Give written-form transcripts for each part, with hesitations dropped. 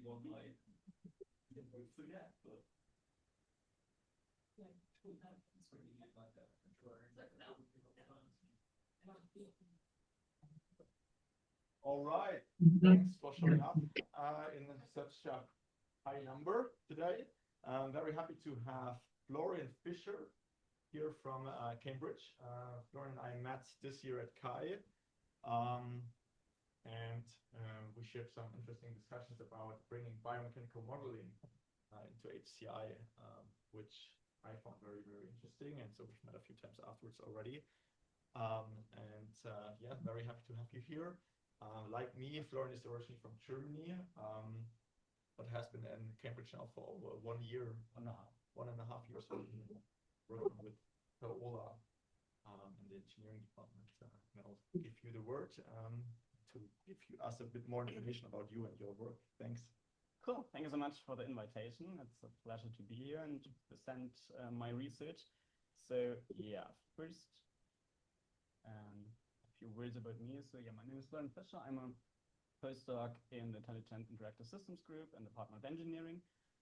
one I didn't forget, but yeah, it's really like that. All right, thanks for showing up in such a high number today. I'm very happy to have Florian Fischer here from Cambridge. Florian and I met this year at CHI, and we shared some interesting discussions about bringing biomechanical modeling into HCI, which I found very, very interesting. And so we've met a few times afterwards already. Yeah, very happy to have you here. Like me, Florian is originally from Germany, but has been in Cambridge now for over 1 year, 1.5 years, working with Ola in the engineering department. And I'll give you the word to give us a bit more information about you and your work. Thanks. Cool. Thank you so much for the invitation. It's a pleasure to be here and to present my research. So yeah, first, a few words about me. So yeah, my name is Florian Fischer. I'm a postdoc in the Intelligent Interactive Systems Group in the Department of Engineering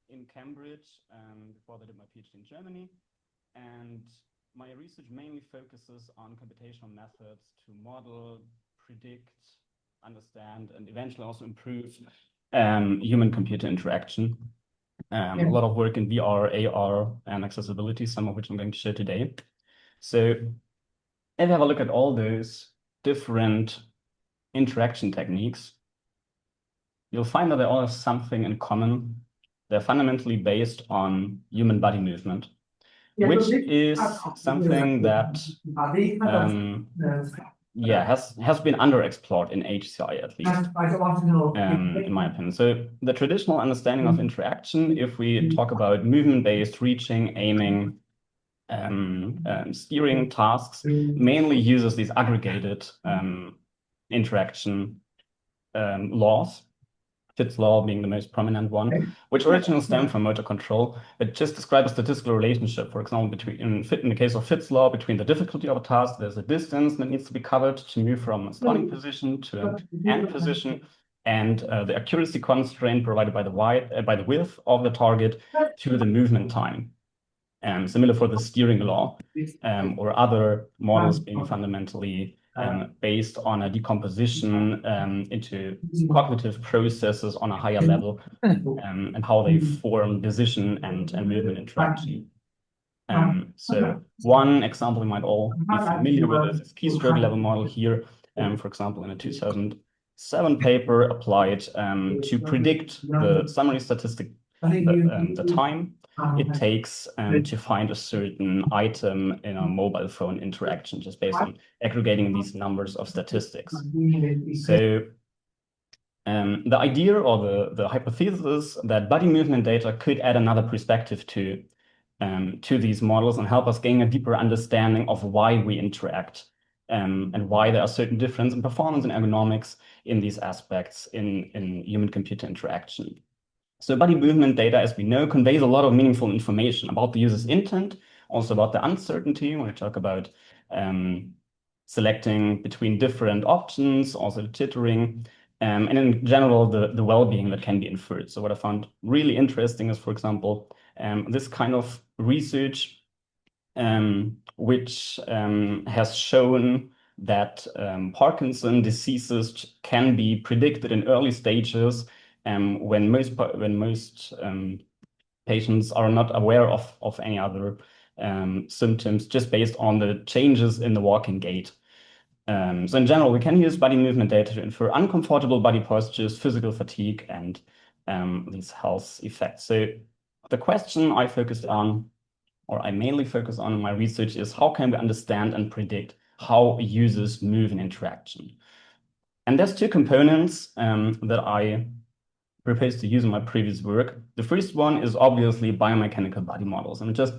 in Cambridge. Before that, I did my PhD in Germany. And my research mainly focuses on computational methods to model, predict, understand, and eventually also improve human-computer interaction. A lot of work in VR, AR, and accessibility, some of which I'm going to show today. So if you have a look at all those different interaction techniques, you'll find that they all have something in common. They're fundamentally based on human body movement, which is something that has been underexplored in HCI, at least, in my opinion. So the traditional understanding of interaction, if we talk about movement-based reaching, aiming, steering tasks, mainly uses these aggregated interaction laws. Fitts law being the most prominent one, which originally stemmed from motor control. It just describes a statistical relationship, for example, between in the case of Fitts law, between the difficulty of a task, there's a distance that needs to be covered to move from a starting position to an end position, and the accuracy constraint provided by the width of the target to the movement time. Similar for the steering law, or other models being fundamentally based on a decomposition into cognitive processes on a higher level, and how they form decision and movement interaction. So one example we might all be familiar with is this keystroke level model here, for example, in a 2007 paper applied to predict the summary statistic, the time it takes to find a certain item in a mobile phone interaction, just based on aggregating these numbers of statistics. So the idea or the hypothesis that body movement data could add another perspective to these models and help us gain a deeper understanding of why we interact, and why there are certain differences in performance and ergonomics in these aspects in human-computer interaction. So body movement data, as we know, conveys a lot of meaningful information about the user's intent, also about the uncertainty when we talk about selecting between different options, also the tittering, and in general, the well-being that can be inferred. So what I found really interesting is, for example, this kind of research, which has shown that Parkinson diseases can be predicted in early stages, when most patients are not aware of any other symptoms, just based on the changes in the walking gait. So in general, we can use body movement data to infer uncomfortable body postures, physical fatigue, and these health effects. So the question I focused on, or I mainly focus on in my research, is how can we understand and predict how users move in interaction? And there's two components that I propose to use in my previous work. The first one is obviously biomechanical body models. I'm just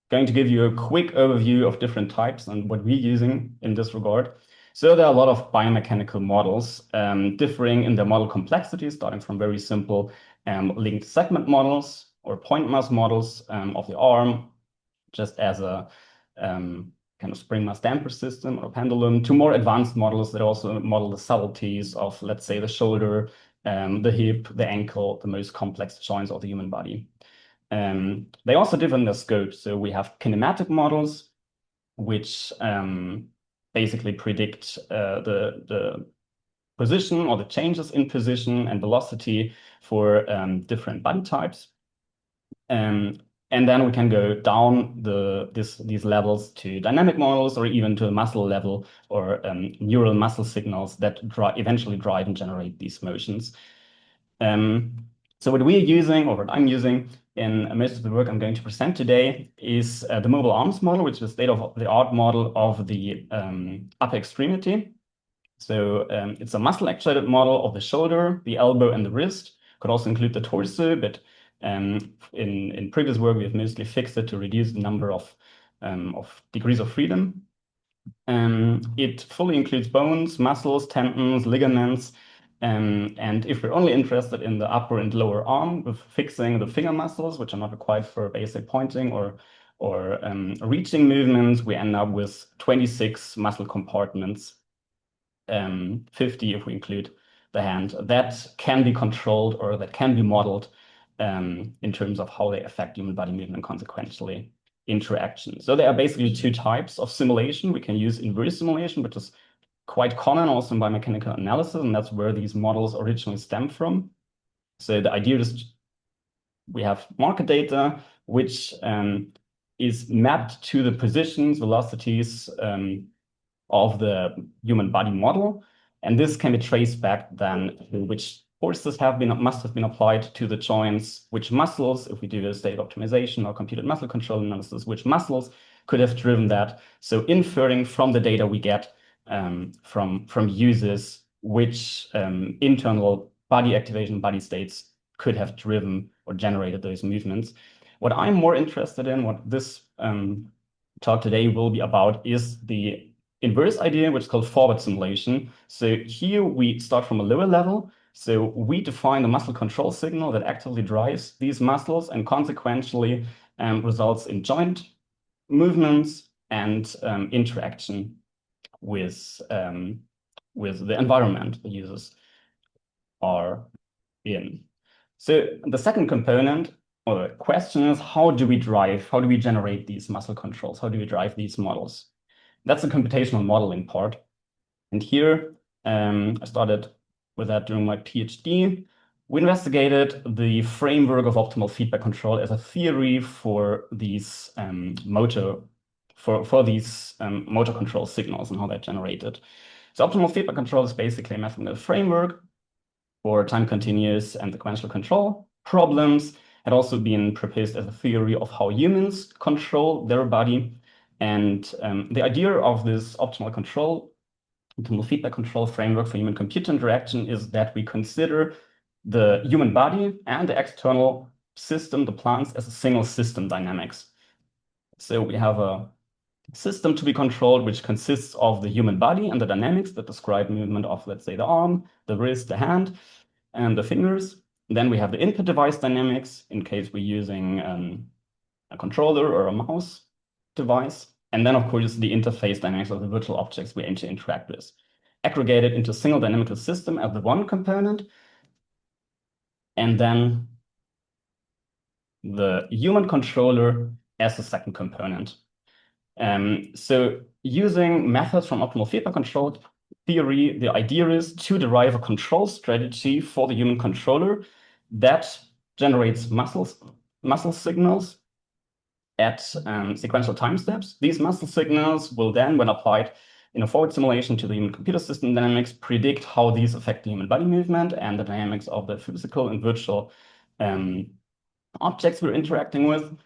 going to give you a quick overview of different types and what we're using in this regard. So there are a lot of biomechanical models, differing in their model complexity, starting from very simple linked segment models or point mass models of the arm, just as a kind of spring mass damper system or pendulum, to more advanced models that also model the subtleties of, let's say, the shoulder, the hip, the ankle, the most complex joints of the human body. They also differ in their scope. So we have kinematic models, which basically predict the position or the changes in position and velocity for different body types. And then we can go down these levels to dynamic models or even to a muscle level or neural muscle signals that eventually drive and generate these motions. So what we're using, or what I'm using in most of the work I'm going to present today, is the mobile arms model, which is the state-of-the-art model of the upper extremity. So it's a muscle-actuated model of the shoulder, the elbow, and the wrist. Could also include the torso, but in previous work, we have mostly fixed it to reduce the number of degrees of freedom. It fully includes bones, muscles, tendons, ligaments, and if we're only interested in the upper and lower arm, with fixing the finger muscles, which are not required for basic pointing or reaching movements, we end up with 26 muscle compartments, 50 if we include the hand, that can be controlled or that can be modeled in terms of how they affect human body movement, consequentially interaction. So there are basically two types of simulation. We can use inverse simulation, which is quite common also in biomechanical analysis, and that's where these models originally stem from. So the idea is we have market data, which is mapped to the positions, velocities of the human body model. And this can be traced back then to which forces must have been applied to the joints, which muscles, if we do a state optimization or computed muscle control analysis, which muscles could have driven that. So inferring from the data we get from users, which internal body activation, body states could have driven or generated those movements. What I'm more interested in, what this talk today will be about, is the inverse idea, which is called forward simulation. So here we start from a lower level. So we define a muscle control signal that actively drives these muscles and consequentially results in joint movements and interaction with the environment the users are in. So the second component or the question is, how do we generate these muscle controls? How do we drive these models? That's the computational modeling part. And here I started with that during my PhD. We investigated the framework of optimal feedback control as a theory for these motor control signals and how they're generated. So optimal feedback control is basically a mathematical framework for time continuous and sequential control problems. It had also been proposed as a theory of how humans control their body. And the idea of this optimal feedback control framework for human-computer interaction is that we consider the human body and the external system, the plants, as a single system dynamics. So we have a system to be controlled, which consists of the human body and the dynamics that describe movement of, let's say, the arm, the wrist, the hand, and the fingers. Then we have the input device dynamics, in case we're using a controller or a mouse device. And then, of course, the interface dynamics of the virtual objects we aim to interact with, aggregated into a single dynamical system as the one component, and then the human controller as the second component. So using methods from optimal feedback control theory, the idea is to derive a control strategy for the human controller that generates muscle signals at sequential time steps. These muscle signals will then, when applied in a forward simulation to the human computer system dynamics, predict how these affect the human body movement and the dynamics of the physical and virtual objects we're interacting with.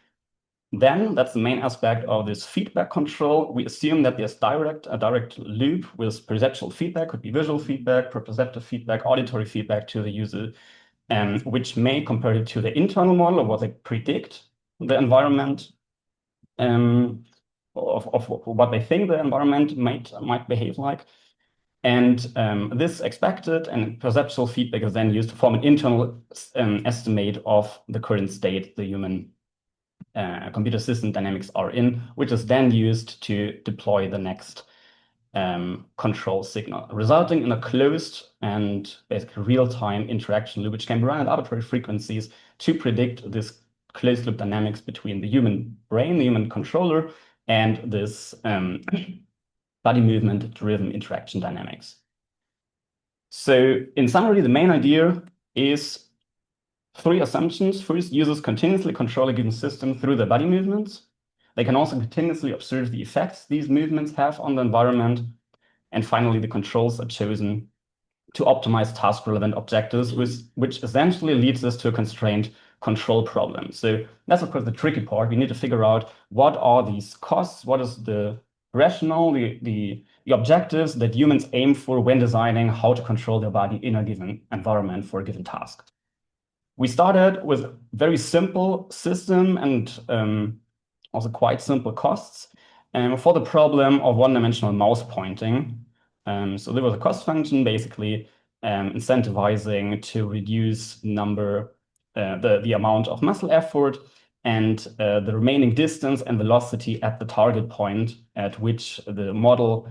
Then that's the main aspect of this feedback control. We assume that there's a direct loop with perceptual feedback, could be visual feedback, proprioceptive feedback, auditory feedback to the user, which may compare it to the internal model of what they predict the environment of what they think the environment might behave like. And this expected and perceptual feedback is then used to form an internal estimate of the current state the human computer system dynamics are in, which is then used to deploy the next control signal, resulting in a closed and basically real-time interaction loop, which can be run at arbitrary frequencies to predict this closed loop dynamics between the human brain, the human controller, and this body movement-driven interaction dynamics. So in summary, the main idea is 3 assumptions. First, users continuously control a given system through their body movements. They can also continuously observe the effects these movements have on the environment. And finally, the controls are chosen to optimize task-relevant objectives, which essentially leads us to a constrained control problem. So that's, of course, the tricky part. We need to figure out what are these costs, what is the rationale, the objectives that humans aim for when designing how to control their body in a given environment for a given task. We started with a very simple system and also quite simple costs for the problem of one-dimensional mouse pointing. So there was a cost function basically incentivizing to reduce the amount of muscle effort and the remaining distance and velocity at the target point at which the model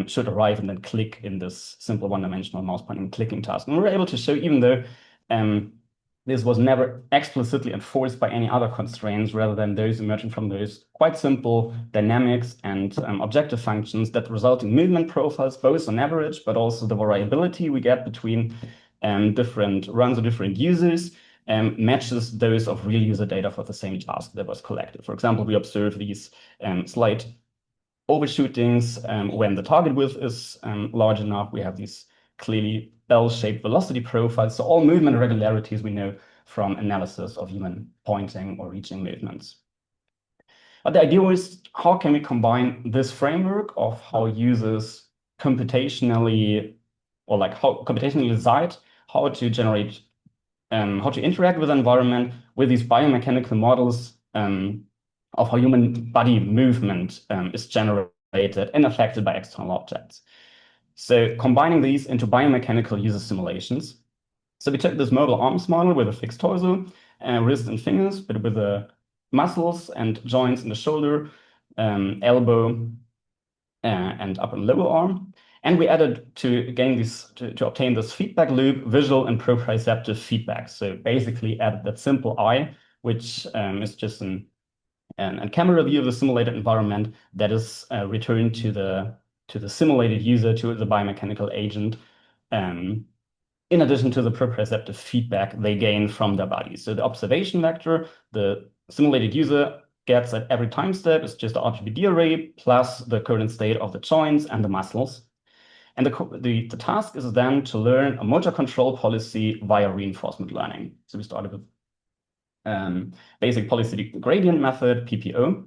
should arrive and then click in this simple one-dimensional mouse pointing clicking task. And we were able to show, even though this was never explicitly enforced by any other constraints rather than those emerging from those quite simple dynamics and objective functions, that result in movement profiles, both on average, but also the variability we get between different runs of different users matches those of real user data for the same task that was collected. For example, we observe these slight overshootings when the target width is large enough. We have these clearly bell-shaped velocity profiles. So all movement irregularities we know from analysis of human pointing or reaching movements. But the idea was, how can we combine this framework of how users computationally decide how to generate, how to interact with the environment with these biomechanical models of how human body movement is generated and affected by external objects. So combining these into biomechanical user simulations. So we took this mobile arms model with a fixed torso, wrist and fingers, but with the muscles and joints in the shoulder, elbow, and upper and lower arm. And we added to obtain this feedback loop, visual and proprioceptive feedback. So basically added that simple eye, which is just a camera view of the simulated environment that is returned to the simulated user, to the biomechanical agent, in addition to the proprioceptive feedback they gain from their body. So the observation vector the simulated user gets at every time step is just the RGBD array plus the current state of the joints and the muscles. And the task is then to learn a motor control policy via reinforcement learning. So we started with basic polycyclic gradient method, PPO,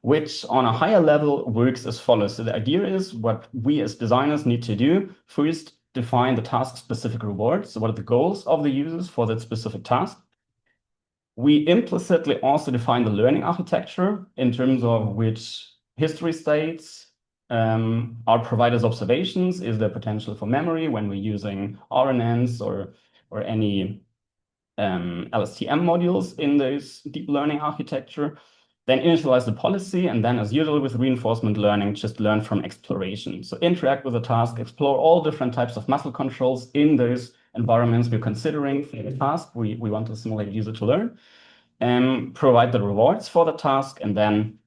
which on a higher level works as follows. So the idea is, what we as designers need to do: first, define the task-specific rewards. So what are the goals of the users for that specific task? We implicitly also define the learning architecture in terms of which history states are provided as observations. Is there potential for memory when we're using RNNs or any LSTM modules in those deep learning architecture? Then initialize the policy, and then, as usual with reinforcement learning, just learn from exploration. So interact with the task, explore all different types of muscle controls in those environments we're considering for the task we want the simulated user to learn, and provide the rewards for the task, and then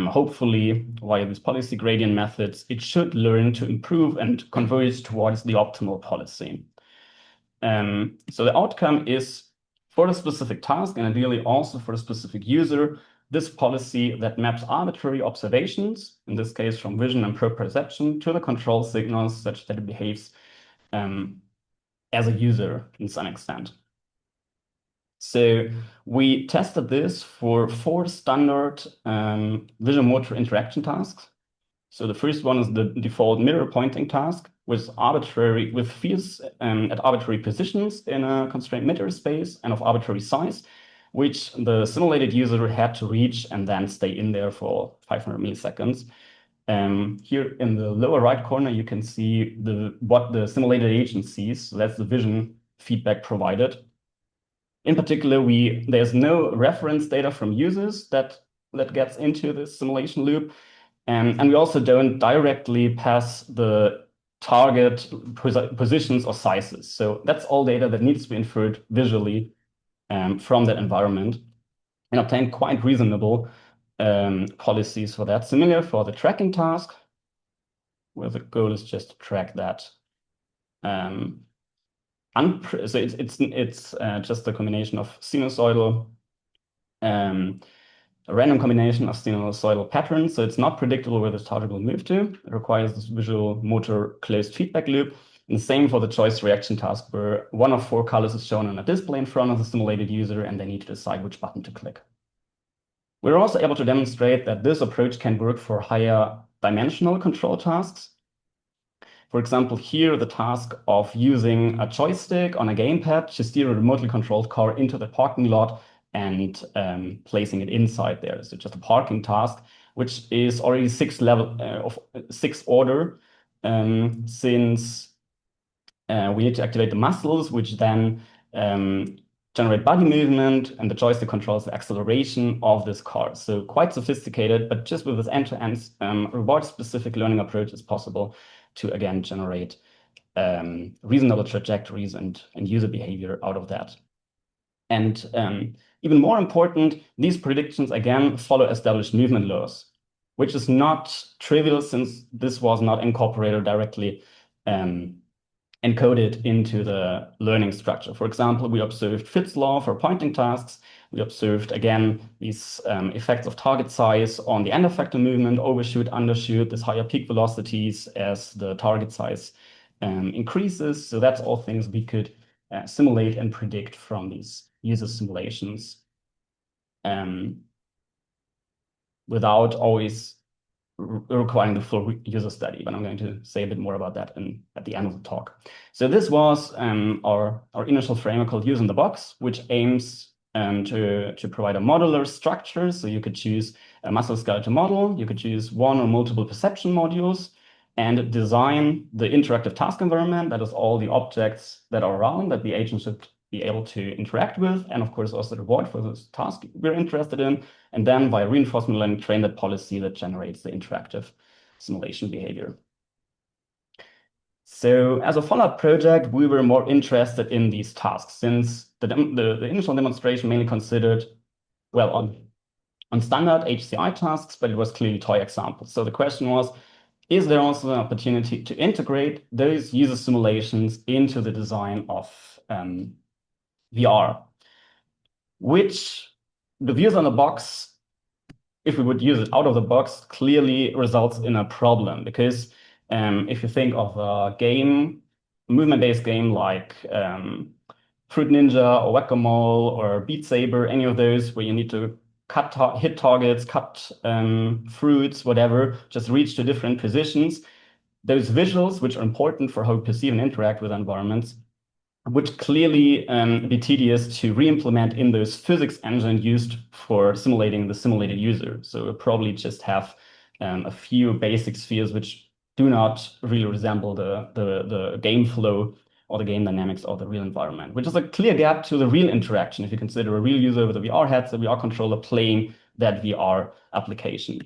hopefully, via these policy gradient methods, it should learn to improve and converge towards the optimal policy. So the outcome is, for the specific task, and ideally also for a specific user, this policy that maps arbitrary observations, in this case from vision and proprioception, to the control signals such that it behaves as a user in some extent. So we tested this for 4 standard visual-motor interaction tasks. So the first one is the default mirror pointing task with fields at arbitrary positions in a constrained mirror space and of arbitrary size, which the simulated user had to reach and then stay in there for 500 milliseconds. Here in the lower right corner, you can see what the simulated agent sees. So that's the vision feedback provided. In particular, there's no reference data from users that gets into this simulation loop. And we also don't directly pass the target positions or sizes. So that's all data that needs to be inferred visually from that environment and obtain quite reasonable policies for that. Similar for the tracking task, where the goal is just to track that. So it's just a combination of sinusoidal, a random combination of sinusoidal patterns. So it's not predictable where this target will move to. It requires this visual motor closed feedback loop. And the same for the choice reaction task, where one of 4 colors is shown on a display in front of the simulated user, and they need to decide which button to click. We're also able to demonstrate that this approach can work for higher dimensional control tasks. For example, here, the task of using a joystick on a gamepad to steer a remotely controlled car into the parking lot and placing it inside there. So just a parking task, which is already 6th level of 6th order, since we need to activate the muscles, which then generate body movement, and the joystick controls the acceleration of this car. So quite sophisticated, but just with this end-to-end reward-specific learning approach, it's possible to, again, generate reasonable trajectories and user behavior out of that. And even more important, these predictions, again, follow established movement laws, which is not trivial since this was not incorporated directly encoded into the learning structure. For example, we observed Fitts law for pointing tasks. We observed, again, these effects of target size on the end effector movement, overshoot, undershoot, this higher peak velocities as the target size increases. So that's all things we could simulate and predict from these user simulations without always requiring the full user study, but I'm going to say a bit more about that at the end of the talk. So this was our initial framework called Use in the Box, which aims to provide a modular structure. So you could choose a musculoskeletal model, you could choose one or multiple perception modules, and design the interactive task environment. That is all the objects that are around that the agent should be able to interact with, and of course also the reward for this task we're interested in, and then via reinforcement learning train that policy that generates the interactive simulation behavior. So as a follow-up project, we were more interested in these tasks since the initial demonstration mainly considered, well, on standard HCI tasks, but it was clearly toy examples. So the question was, is there also an opportunity to integrate those user simulations into the design of VR, which the views on the box, if we would use it out of the box, clearly results in a problem. Because if you think of a game, movement-based game like Fruit Ninja or Whack-A-Mole or Beat Saber, any of those where you need to hit targets, cut fruits, whatever, just reach to different positions, those visuals, which are important for how we perceive and interact with environments, would clearly be tedious to re-implement in those physics engine used for simulating the simulated user. So we'll probably just have a few basic spheres which do not really resemble the game flow or the game dynamics of the real environment, which is a clear gap to the real interaction if you consider a real user with a VR headset, VR controller playing that VR application.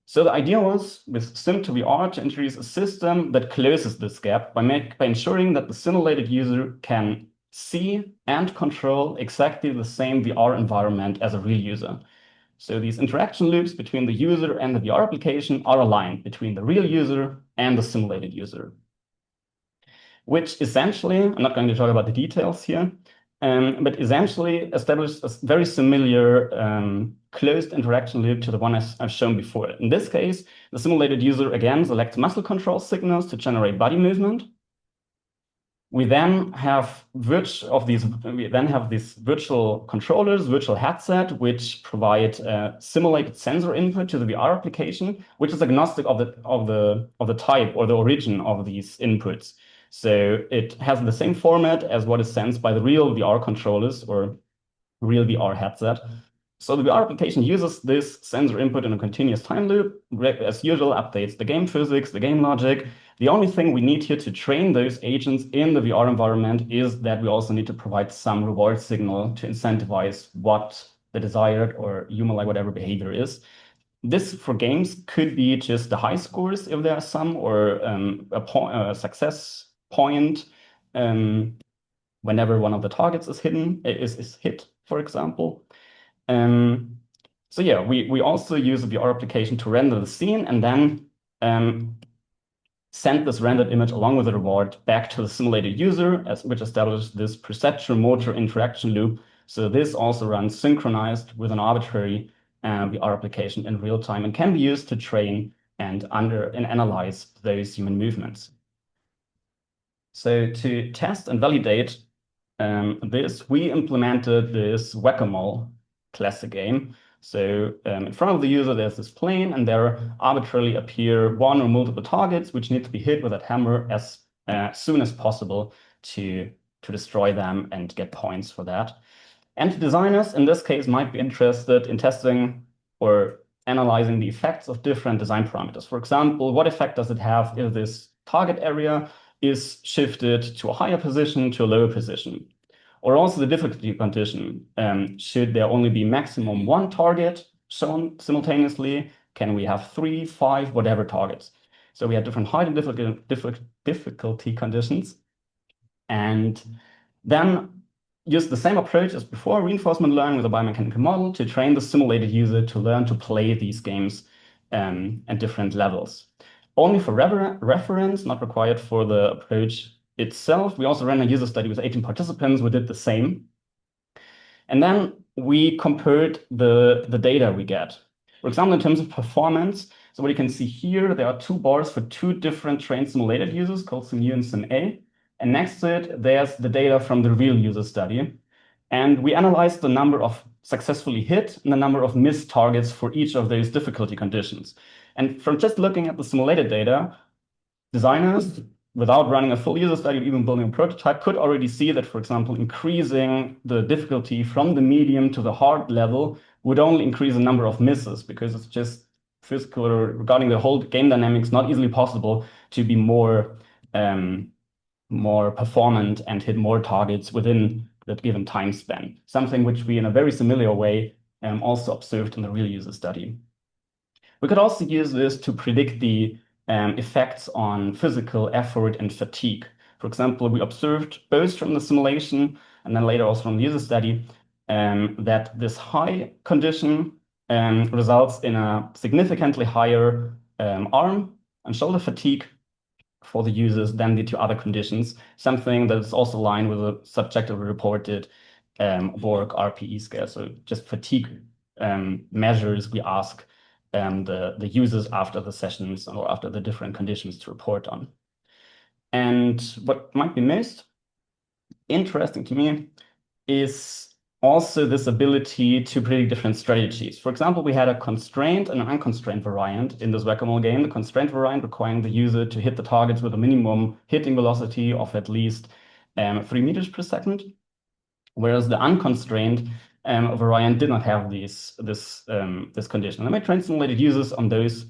So the idea was, with Sim2VR, to introduce a system that closes this gap by ensuring that the simulated user can see and control exactly the same VR environment as a real user. So these interaction loops between the user and the VR application are aligned between the real user and the simulated user, which essentially, I'm not going to talk about the details here, but essentially established a very similar closed interaction loop to the one I've shown before. In this case, the simulated user again selects muscle control signals to generate body movement. We then have these virtual controllers, virtual headset, which provide simulated sensor input to the VR application, which is agnostic of the type or the origin of these inputs. So it has the same format as what is sensed by the real VR controllers or real VR headset. So the VR application uses this sensor input in a continuous time loop, as usual, updates the game physics, the game logic. The only thing we need here to train those agents in the VR environment is that we also need to provide some reward signal to incentivize what the desired or human-like whatever behavior is. This for games could be just the high scores if there are some, or a success point whenever one of the targets is hit, for example. So yeah, we also use a VR application to render the scene and then send this rendered image along with the reward back to the simulated user, which establishes this perceptual motor interaction loop. So this also runs synchronized with an arbitrary VR application in real time and can be used to train and analyze those human movements. So to test and validate this, we implemented this whack-a-mole classic game. So in front of the user, there's this plane, and there arbitrarily appear one or multiple targets which need to be hit with that hammer as soon as possible to destroy them and get points for that. And designers, in this case, might be interested in testing or analyzing the effects of different design parameters. For example, what effect does it have if this target area is shifted to a higher position, to a lower position? Or also the difficulty condition. Should there only be maximum one target shown simultaneously? Can we have 3, 5, whatever targets? So we had different height and difficulty conditions. And then use the same approach as before, reinforcement learning with a biomechanical model to train the simulated user to learn to play these games at different levels. Only for reference, not required for the approach itself. We also ran a user study with 18 participants. We did the same. And then we compared the data we get. For example, in terms of performance, so what you can see here, there are 2 bars for 2 different trained simulated users called SimU and SimA. And next to it, there's the data from the real user study. And we analyzed the number of successfully hit and the number of missed targets for each of those difficulty conditions. And from just looking at the simulated data, designers, without running a full user study or even building a prototype, could already see that, for example, increasing the difficulty from the medium to the hard level would only increase the number of misses, because it's just physical or regarding the whole game dynamics, not easily possible to be more performant and hit more targets within that given time span. Something which we, in a very similar way, also observed in the real user study. We could also use this to predict the effects on physical effort and fatigue. For example, we observed both from the simulation and then later also from the user study that this high condition results in a significantly higher arm and shoulder fatigue for the users than the 2 other conditions, something that is also aligned with a subjectively reported Borg RPE scale. So just fatigue measures we ask the users after the sessions or after the different conditions to report on. And what might be most interesting to me is also this ability to predict different strategies. For example, we had a constrained and an unconstrained variant in this whack-a-mole game. The constrained variant requiring the user to hit the targets with a minimum hitting velocity of at least 3 meters per second, whereas the unconstrained variant did not have this condition. And I trained simulated users on those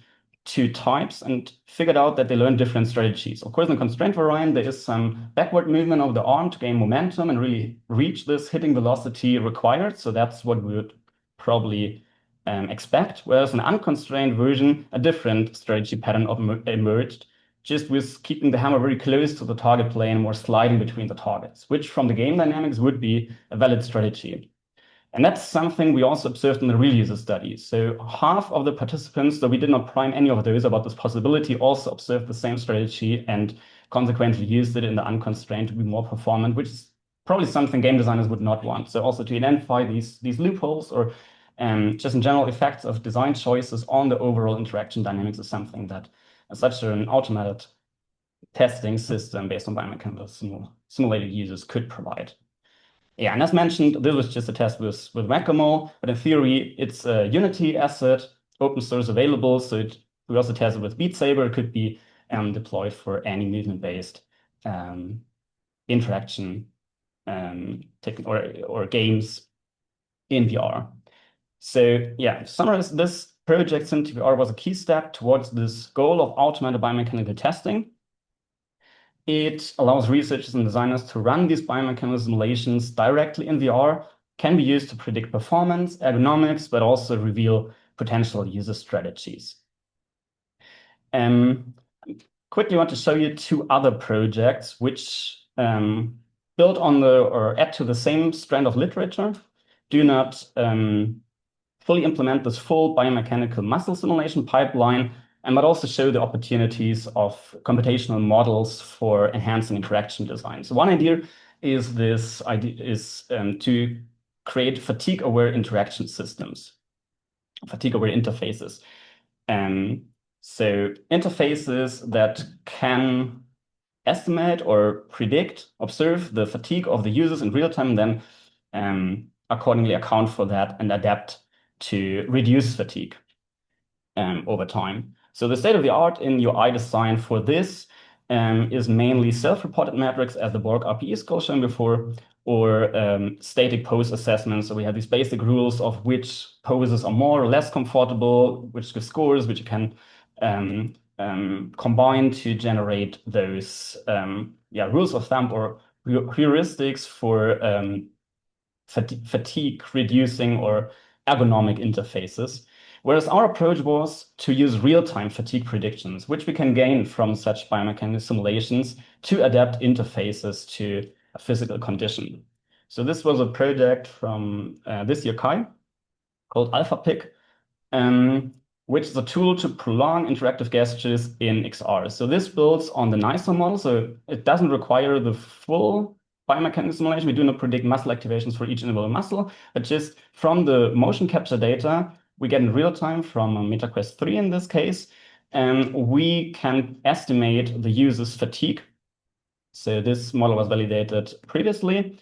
2 types and figured out that they learn different strategies. Of course, in the constraint variant, there is some backward movement of the arm to gain momentum and really reach this hitting velocity required. So that's what we would probably expect. Whereas in the unconstrained version, a different strategy pattern emerged, just with keeping the hammer very close to the target plane, more sliding between the targets, which from the game dynamics would be a valid strategy. And that's something we also observed in the real user study. So half of the participants, though we did not prime any of those about this possibility, also observed the same strategy and consequently used it in the unconstrained to be more performant, which is probably something game designers would not want. So also to identify these loopholes or just in general effects of design choices on the overall interaction dynamics is something that such an automated testing system based on biomechanical simulated users could provide. Yeah, and as mentioned, this was just a test with whack-a-mole, but in theory, it's a Unity asset, open source available. So we also tested with Beat Saber. It could be deployed for any movement-based interaction or games in VR. So yeah, to summarize, this project SimTVR was a key step towards this goal of automated biomechanical testing. It allows researchers and designers to run these biomechanical simulations directly in VR, can be used to predict performance, ergonomics, but also reveal potential user strategies. Quickly want to show you two other projects which build on or add to the same strand of literature, do not fully implement this full biomechanical muscle simulation pipeline, but also show the opportunities of computational models for enhancing interaction design. So one idea is to create fatigue-aware interaction systems, fatigue-aware interfaces. So interfaces that can estimate or predict, observe the fatigue of the users in real time, then accordingly account for that and adapt to reduce fatigue over time. So the state of the art in UI design for this is mainly self-reported metrics, as the Borg RPE score shown before, or static pose assessments. So we have these basic rules of which poses are more or less comfortable, which give scores, which you can combine to generate those rules of thumb or heuristics for fatigue reducing or ergonomic interfaces. Whereas our approach was to use real-time fatigue predictions, which we can gain from such biomechanical simulations to adapt interfaces to a physical condition. So this was a project from this year Kai called AlphaPic, which is a tool to prolong interactive gestures in XR. So this builds on the NISO model, so it doesn't require the full biomechanical simulation. We do not predict muscle activations for each individual muscle, but just from the motion capture data we get in real time from MetaQuest 3 in this case, we can estimate the user's fatigue. So this model was validated previously,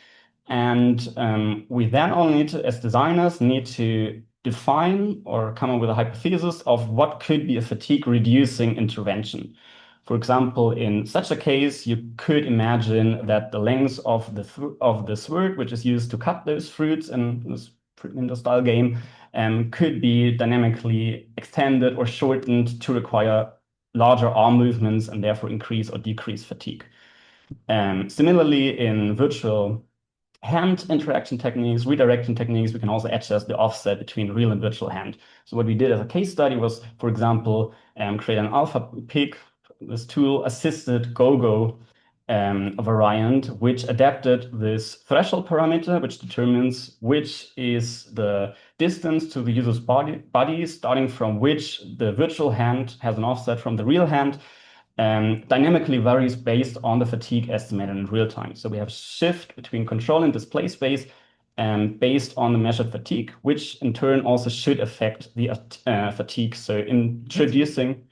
and we then only need to, as designers, need to define or come up with a hypothesis of what could be a fatigue-reducing intervention. For example, in such a case, you could imagine that the length of the sword, which is used to cut those fruits in this fruit ninja style game, could be dynamically extended or shortened to require larger arm movements and therefore increase or decrease fatigue. Similarly, in virtual hand interaction techniques, redirection techniques, we can also adjust the offset between real and virtual hand. So what we did as a case study was, for example, create an AlphaPic, this tool assisted go-go variant, which adapted this threshold parameter, which determines which is the distance to the user's body, starting from which the virtual hand has an offset from the real hand, dynamically varies based on the fatigue estimated in real time. So we have a shift between control and display space based on the measured fatigue, which in turn also should affect the fatigue. So introducing...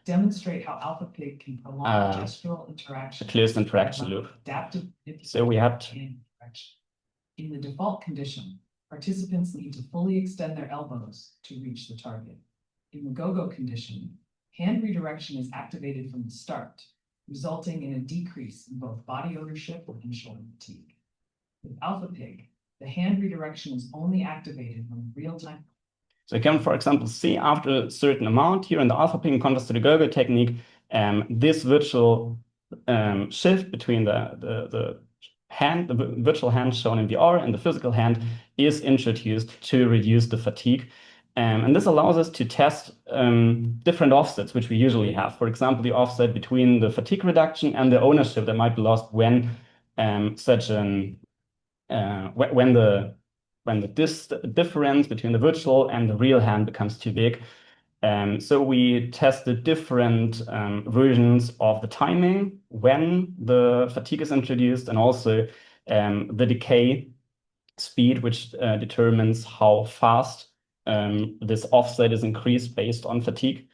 Demonstrate how AlphaPic can prolong gestural interaction. A closed interaction loop. Adaptive So we had... In the default condition, participants need to fully extend their elbows to reach the target. In the go-go condition, hand redirection is activated from the start, resulting in a decrease in both body ownership and shoulder fatigue. With AlphaPic, the hand redirection is only activated when real-time. So you can, for example, see after a certain amount here in the AlphaPic in contrast to the go-go technique, this virtual shift between the virtual hand shown in VR and the physical hand is introduced to reduce the fatigue. And this allows us to test different offsets, which we usually have. For example, the offset between the fatigue reduction and the ownership that might be lost when when the difference between the virtual and the real hand becomes too big. So we tested different versions of the timing when the fatigue is introduced, and also the decay speed, which determines how fast this offset is increased based on fatigue.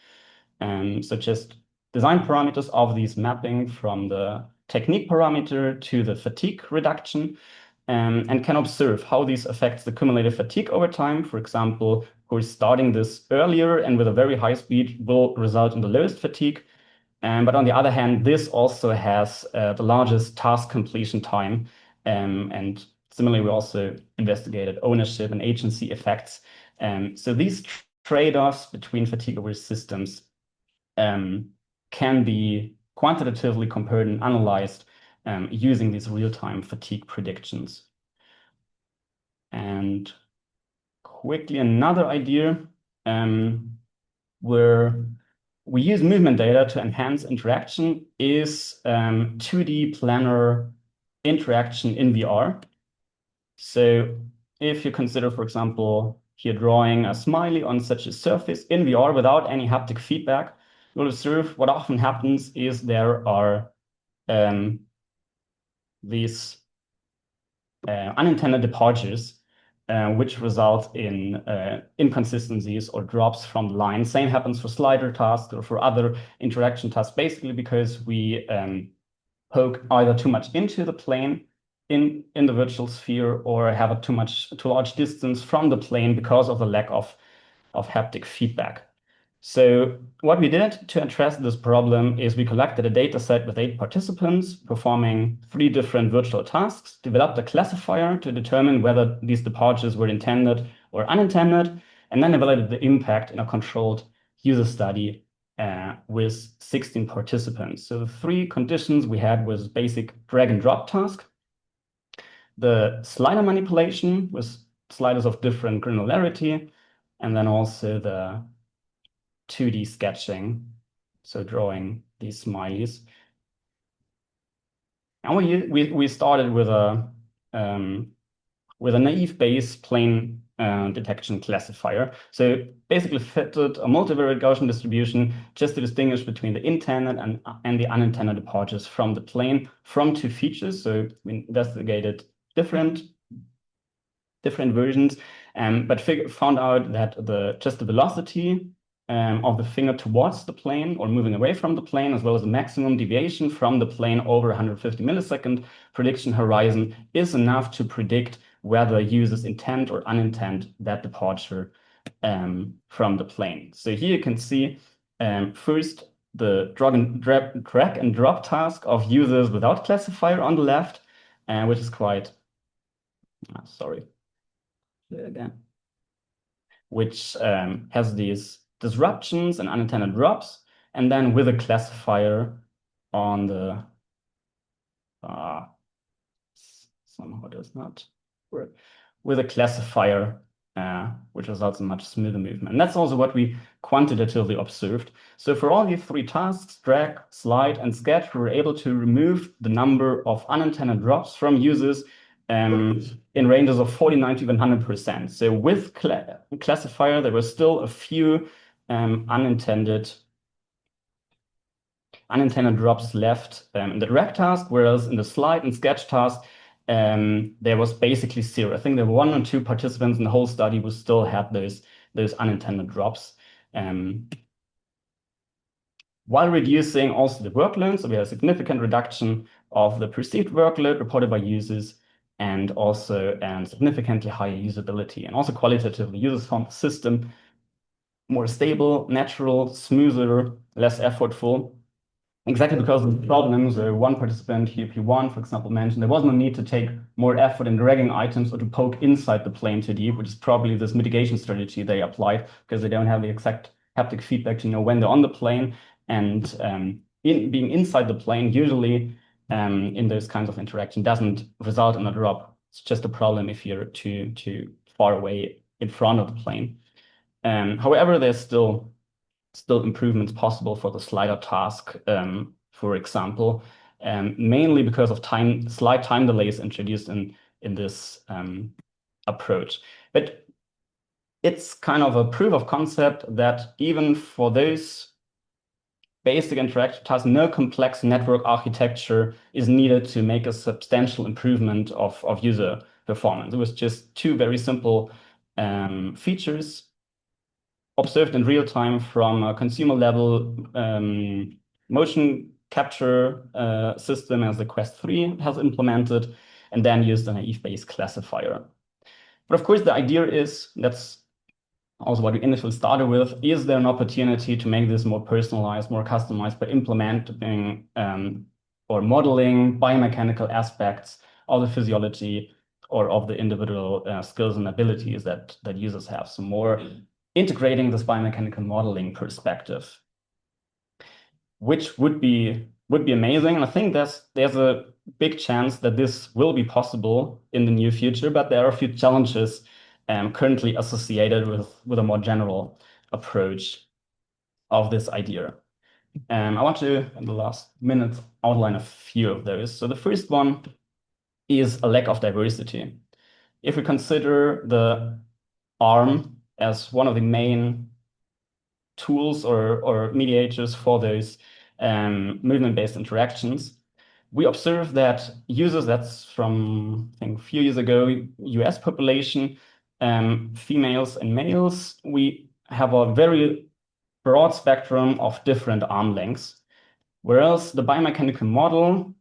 So just design parameters of these mapping from the technique parameter to the fatigue reduction, and can observe how these affects the cumulative fatigue over time. For example, we're starting this earlier and with a very high speed will result in the lowest fatigue. But on the other hand, this also has the largest task completion time. And similarly, we also investigated ownership and agency effects. So these trade-offs between fatigue-aware systems can be quantitatively compared and analyzed using these real-time fatigue predictions. And quickly, another idea where we use movement data to enhance interaction is 2D planar interaction in VR. So if you consider, for example, here drawing a smiley on such a surface in VR without any haptic feedback, you'll observe what often happens is there are these unintended departures, which result in inconsistencies or drops from the line. Same happens for slider tasks or for other interaction tasks, basically because we poke either too much into the plane in the virtual sphere or have a too large distance from the plane because of the lack of haptic feedback. So what we did to address this problem is we collected a data set with 8 participants performing 3 different virtual tasks, developed a classifier to determine whether these departures were intended or unintended, and then evaluated the impact in a controlled user study with 16 participants. So the 3 conditions we had was basic drag and drop task, the slider manipulation with sliders of different granularity, and then also the 2D sketching, so drawing these smileys. And we started with a naive Bayes plane detection classifier. So basically fitted a multivariate Gaussian distribution just to distinguish between the intended and the unintended departures from the plane from 2 features. So we investigated different versions, but found out that just the velocity of the finger towards the plane or moving away from the plane, as well as the maximum deviation from the plane over 150 millisecond prediction horizon is enough to predict whether users intend or unintend that departure from the plane. So here you can see first the drag and drop task of users without classifier on the left, which is quite, which has these disruptions and unintended drops, and then with a classifier on the somehow does not work, with a classifier which results in much smoother movement. And that's also what we quantitatively observed. So for all these 3 tasks, drag, slide, and sketch, we were able to remove the number of unintended drops from users in ranges of 49 to even 100%. So with classifier, there were still a few unintended drops left in the drag task, whereas in the slide and sketch task, there was basically 0. I think there were 1 or 2 participants in the whole study who still had those unintended drops, while reducing also the workload. So we had a significant reduction of the perceived workload reported by users, and also significantly higher usability. And also qualitatively, users found the system more stable, natural, smoother, less effortful. Exactly because of the problems, one participant here, P1, for example, mentioned there was no need to take more effort in dragging items or to poke inside the plane too deep, which is probably this mitigation strategy they applied because they don't have the exact haptic feedback to know when they're on the plane. And being inside the plane, usually in those kinds of interaction doesn't result in a drop. It's just a problem if you're too far away in front of the plane. However, there's still improvements possible for the slider task, for example, mainly because of slight time delays introduced in this approach. But it's kind of a proof of concept that even for those basic interactive tasks, no complex network architecture is needed to make a substantial improvement of user performance. It was just 2 very simple features observed in real time from a consumer level motion capture system as the Quest 3 has implemented, and then used a naive Bayes classifier. But of course, the idea is, that's also what we initially started with, is there an opportunity to make this more personalized, more customized by implementing or modeling biomechanical aspects of the physiology or of the individual skills and abilities that users have? So more integrating this biomechanical modeling perspective, which would be amazing. And I think there's a big chance that this will be possible in the near future, but there are a few challenges currently associated with a more general approach of this idea. I want to, in the last minute, outline a few of those. So the first one is a lack of diversity. If we consider the arm as one of the main tools or mediators for those movement-based interactions, we observe that users, that's from, I think, a few years ago, US population, females and males, we have a very broad spectrum of different arm lengths, whereas the biomechanical model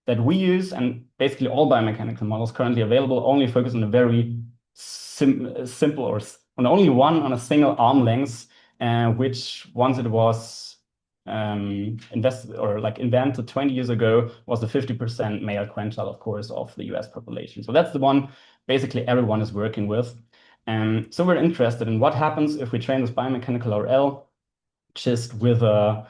that we use, and basically all biomechanical models currently available, only focus on a very simple or on only one on a single arm length, which once it was invented 20 years ago, was the 50% male quintile, of course, of the US population. So that's the one basically everyone is working with. So we're interested in what happens if we train this biomechanical RL just with a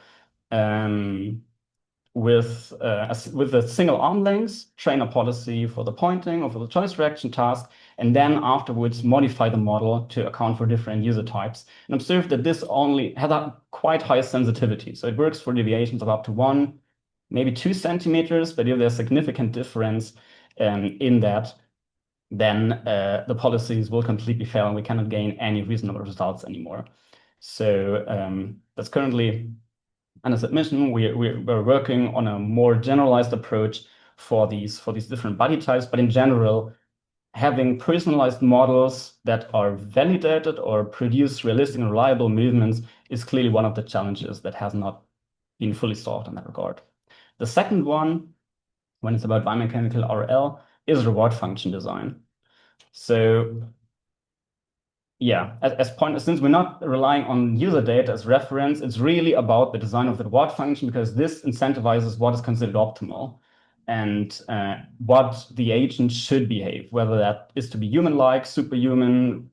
single arm length, train a policy for the pointing or for the choice direction task, and then afterwards modify the model to account for different user types, and observe that this only has a quite high sensitivity. So it works for deviations of up to 1, maybe 2 centimeters, but if there's significant difference in that, then the policies will completely fail and we cannot gain any reasonable results anymore. So that's currently under submission. We're working on a more generalized approach for these different body types, but in general, having personalized models that are validated or produce realistic and reliable movements is clearly one of the challenges that has not been fully solved in that regard. The second one, when it's about biomechanical RL, is reward function design. So yeah, since we're not relying on user data as reference, it's really about the design of the reward function, because this incentivizes what is considered optimal and what the agent should behave, whether that is to be human-like, superhuman,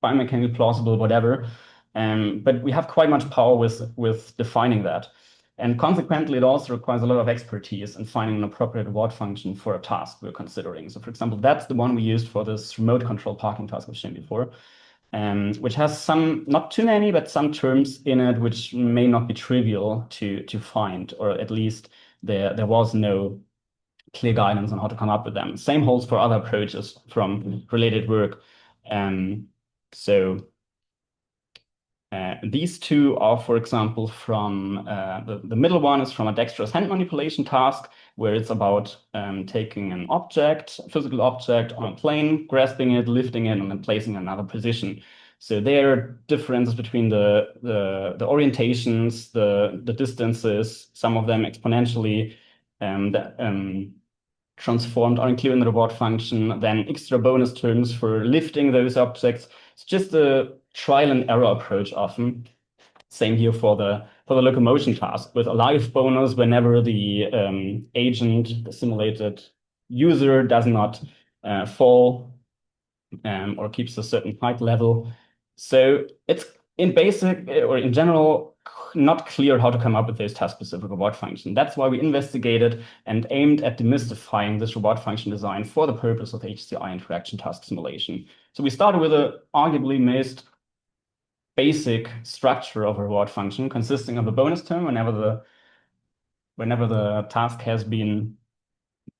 biomechanical plausible, whatever. But we have quite much power with defining that. And consequently, it also requires a lot of expertise in finding an appropriate reward function for a task we're considering. So for example, that's the one we used for this remote control parking task I've shown before. Which has some, not too many, but some terms in it which may not be trivial to find, or at least there was no clear guidance on how to come up with them. Same holds for other approaches from related work. These two are, for example, from the middle one is from a dexterous hand manipulation task, where it's about taking an object, a physical object on a plane, grasping it, lifting it, and then placing it in another position. So there are differences between the orientations, the distances, some of them exponentially transformed are included in the reward function, then extra bonus terms for lifting those objects. It's just a trial and error approach often. Same here for the locomotion task, with a life bonus whenever the agent, the simulated user, does not fall or keeps a certain height level. So it's in basic or in general not clear how to come up with this task-specific reward function. That's why we investigated and aimed at demystifying this reward function design for the purpose of HCI interaction task simulation. So we started with a arguably most basic structure of a reward function, consisting of a bonus term whenever the task has been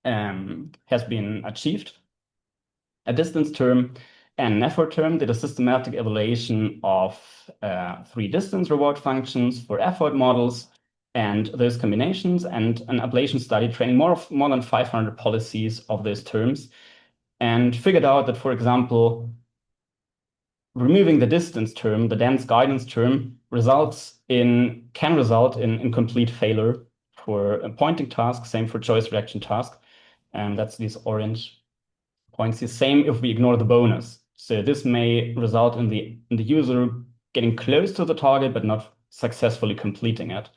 achieved, a distance term, and an effort term. Did a systematic evaluation of 3 distance reward functions for effort models and those combinations, and an ablation study training more than 500 policies of those terms, and figured out that, for example, removing the distance term, the dense guidance term, can result in complete failure for a pointing task, same for choice direction task. And that's these orange points. The same if we ignore the bonus. So this may result in the user getting close to the target, but not successfully completing it.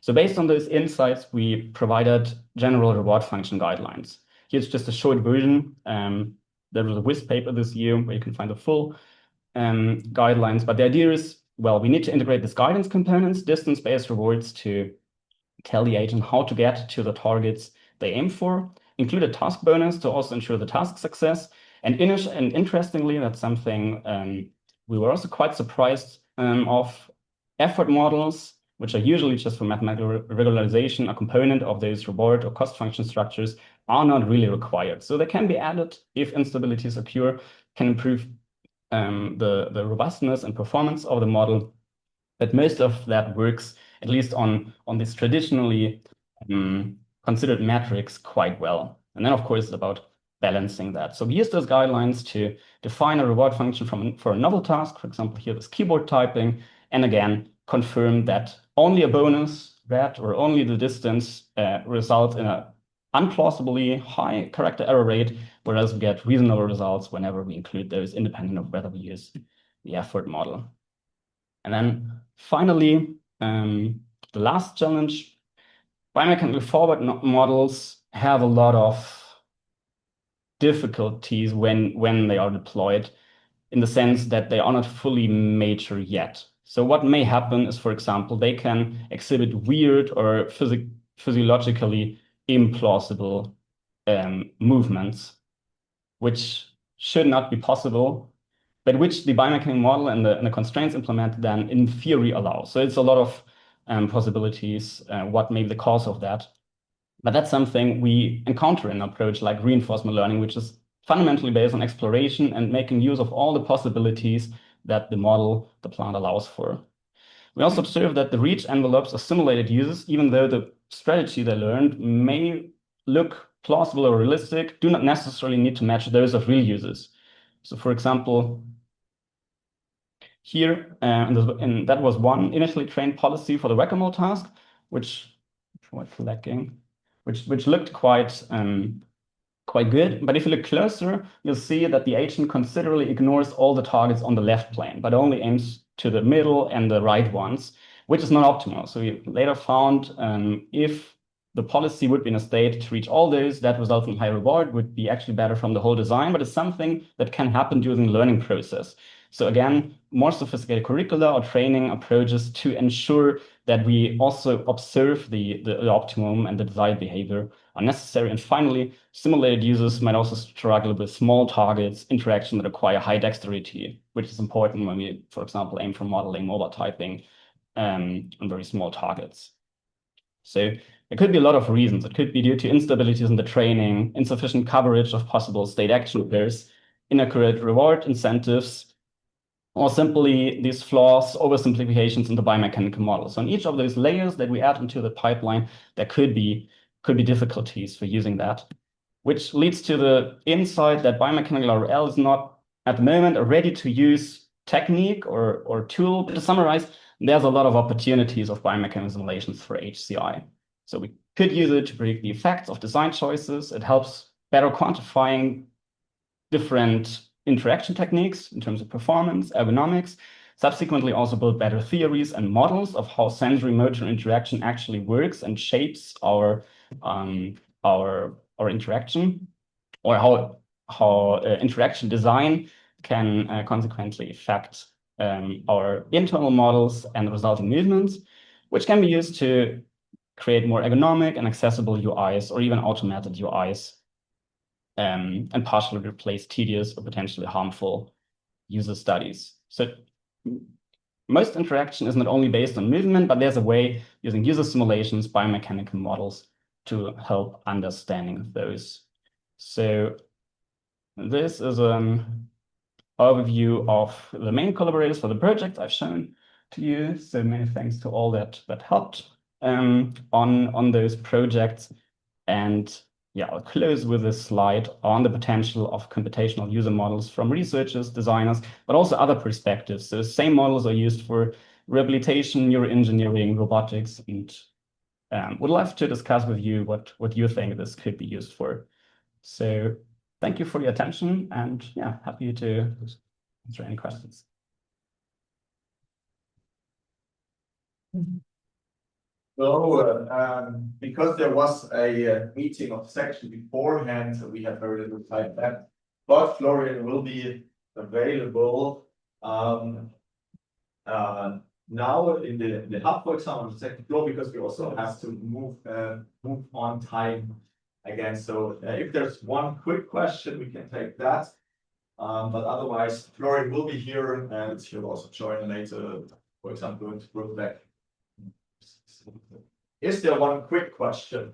So based on those insights, we provided general reward function guidelines. Here's just a short version. There was a WIS paper this year where you can find the full guidelines. But the idea is, well, we need to integrate these guidance components, distance-based rewards, to tell the agent how to get to the targets they aim for, include a task bonus to also ensure the task success. And interestingly, that's something we were also quite surprised of effort models, which are usually just for mathematical regularization, a component of those reward or cost function structures, are not really required. So they can be added if instabilities occur, can improve the robustness and performance of the model. But most of that works, at least on this traditionally considered metrics, quite well. And then, of course, it's about balancing that. So we use those guidelines to define a reward function for a novel task, for example, here this keyboard typing, and again, confirm that only a bonus, that, or only the distance results in an unplausibly high character error rate, whereas we get reasonable results whenever we include those, independent of whether we use the effort model. And then finally, the last challenge, biomechanical forward models have a lot of difficulties when they are deployed, in the sense that they are not fully mature yet. So what may happen is, for example, they can exhibit weird or physiologically implausible movements, which should not be possible, but which the biomechanical model and the constraints implemented then in theory allow. So it's a lot of possibilities, what may be the cause of that. But that's something we encounter in an approach like reinforcement learning, which is fundamentally based on exploration and making use of all the possibilities that the model, the plant allows for. We also observe that the reach envelopes of simulated uses, even though the strategy they learned may look plausible or realistic, do not necessarily need to match those of real users. So for example, here, and that was one initially trained policy for the whack-a-mole task, which looked quite good. But if you look closer, you'll see that the agent considerably ignores all the targets on the left plane, but only aims to the middle and the right ones, which is not optimal. So we later found if the policy would be in a state to reach all those, that results in high reward, would be actually better from the whole design, but it's something that can happen during the learning process. So again, more sophisticated curricula or training approaches to ensure that we also observe the optimum and the desired behavior are necessary. And finally, simulated users might also struggle with small targets, interaction that require high dexterity, which is important when we, for example, aim for modeling mobile typing on very small targets. So there could be a lot of reasons. It could be due to instabilities in the training, insufficient coverage of possible state action pairs, inaccurate reward incentives, or simply these flaws, oversimplifications in the biomechanical model. So in each of those layers that we add into the pipeline, there could be difficulties for using that, which leads to the insight that biomechanical RL is not at the moment a ready-to-use technique or tool. But to summarize, there's a lot of opportunities of biomechanical simulations for HCI. So we could use it to predict the effects of design choices. It helps better quantifying different interaction techniques in terms of performance, ergonomics, subsequently also build better theories and models of how sensory motor interaction actually works and shapes our interaction, or how interaction design can consequently affect our internal models and the resulting movements, which can be used to create more ergonomic and accessible UIs or even automated UIs, and partially replace tedious or potentially harmful user studies. So most interaction is not only based on movement, but there's a way using user simulations, biomechanical models to help understanding those. So this is an overview of the main collaborators for the project I've shown to you. So many thanks to all that helped on those projects. And yeah, I'll close with this slide on the potential of computational user models from researchers, designers, but also other perspectives. So same models are used for rehabilitation, neuroengineering, robotics, and would love to discuss with you what you think this could be used for. So thank you for your attention, and yeah, happy to answer any questions. So, because there was a meeting of section beforehand, we have very little time left. But Florian will be available now in the hub, for example, on the second floor, because we also have to move on time again. So, if there's one quick question, we can take that. But otherwise, Florian will be here and he'll also join later, for example, to group back. Is there one quick question?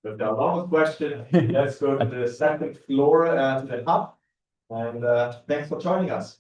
If there are no more questions, let's go to the second floor and the hub. And thanks for joining us.